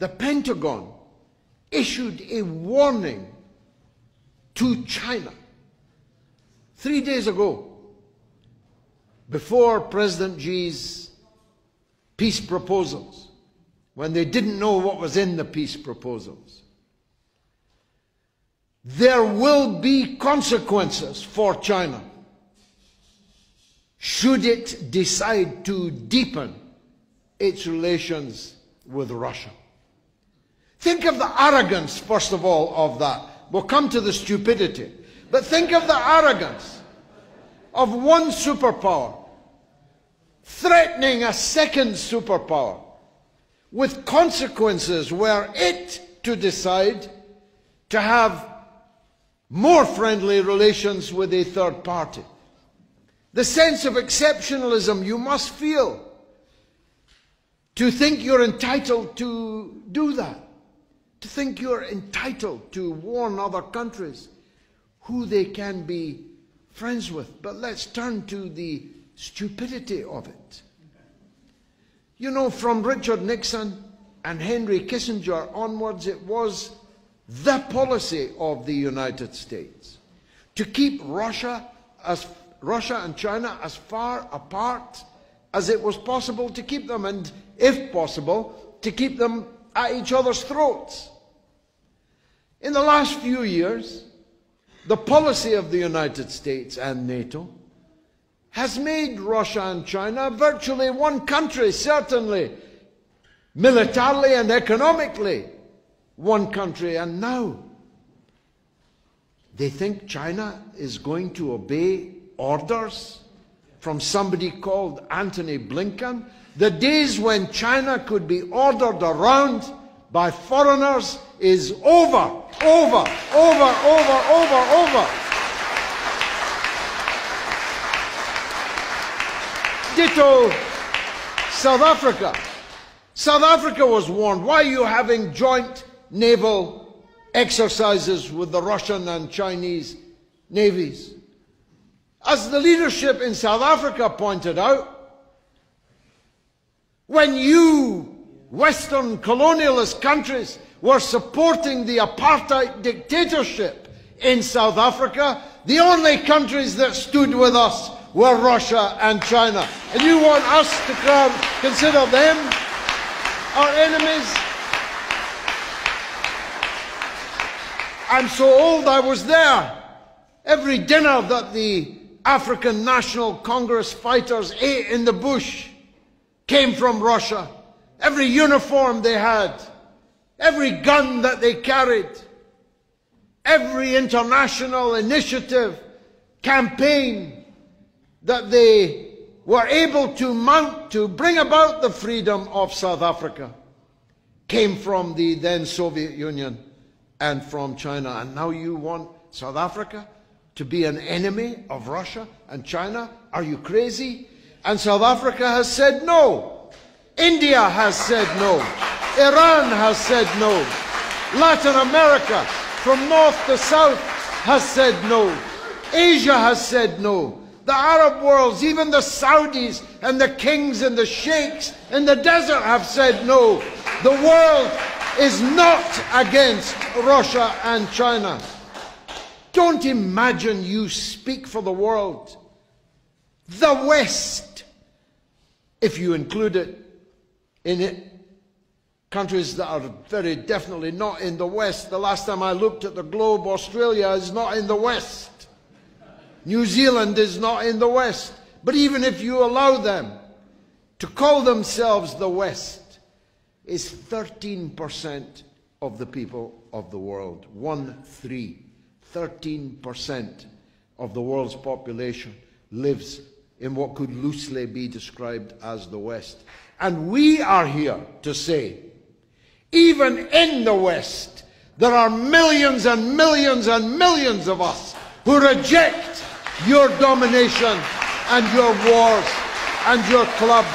the Pentagon issued a warning to China 3 days ago, before President Xi's peace proposals, when they didn't know what was in the peace proposals. There will be consequences for China should it decide to deepen its relations with Russia. Think of the arrogance, first of all, of that. We'll come to the stupidity. But think of the arrogance of one superpower threatening a second superpower with consequences were it to decide to have more friendly relations with a third party. The sense of exceptionalism you must feel to think you're entitled to do that, to think you're entitled to warn other countries who they can be friends with. But let's turn to the stupidity of it. You know, from Richard Nixon and Henry Kissinger onwards, it was the policy of the United States to keep Russia and China as far apart as it was possible to keep them, and if possible, to keep them at each other's throats. In the last few years, the policy of the United States and NATO has made Russia and China virtually one country, certainly militarily and economically one country. And now they think China is going to obey orders from somebody called Antony Blinken. The days when China could be ordered around by foreigners is over. Ditto South Africa. South Africa was warned. Why are you having joint naval exercises with the Russian and Chinese navies? As the leadership in South Africa pointed out, when you Western colonialist countries were supporting the apartheid dictatorship in South Africa, the only countries that stood with us were Russia and China. And you want us to consider them our enemies? I'm so old I was there. Every dinner that the African National Congress fighters ate in the bush came from Russia. Every uniform they had, every gun that they carried, every international initiative, campaign that they were able to mount to bring about the freedom of South Africa came from the then Soviet Union and from China. And now you want South Africa to be an enemy of Russia and China? Are you crazy? And South Africa has said no. India has said no. Iran has said no. Latin America, from north to south, has said no. Asia has said no. The Arab worlds, even the Saudis and the kings and the sheikhs in the desert have said no. The world is not against Russia and China. Don't imagine you speak for the world. The West, if you include it in it, countries that are very definitely not in the West. The last time I looked at the globe, Australia is not in the West. New Zealand is not in the West. But even if you allow them to call themselves the West, is 13% of the people of the world. 13% of the world's population lives in what could loosely be described as the West. And we are here to say, even in the West, there are millions and millions and millions of us who reject your domination and your wars and your clubs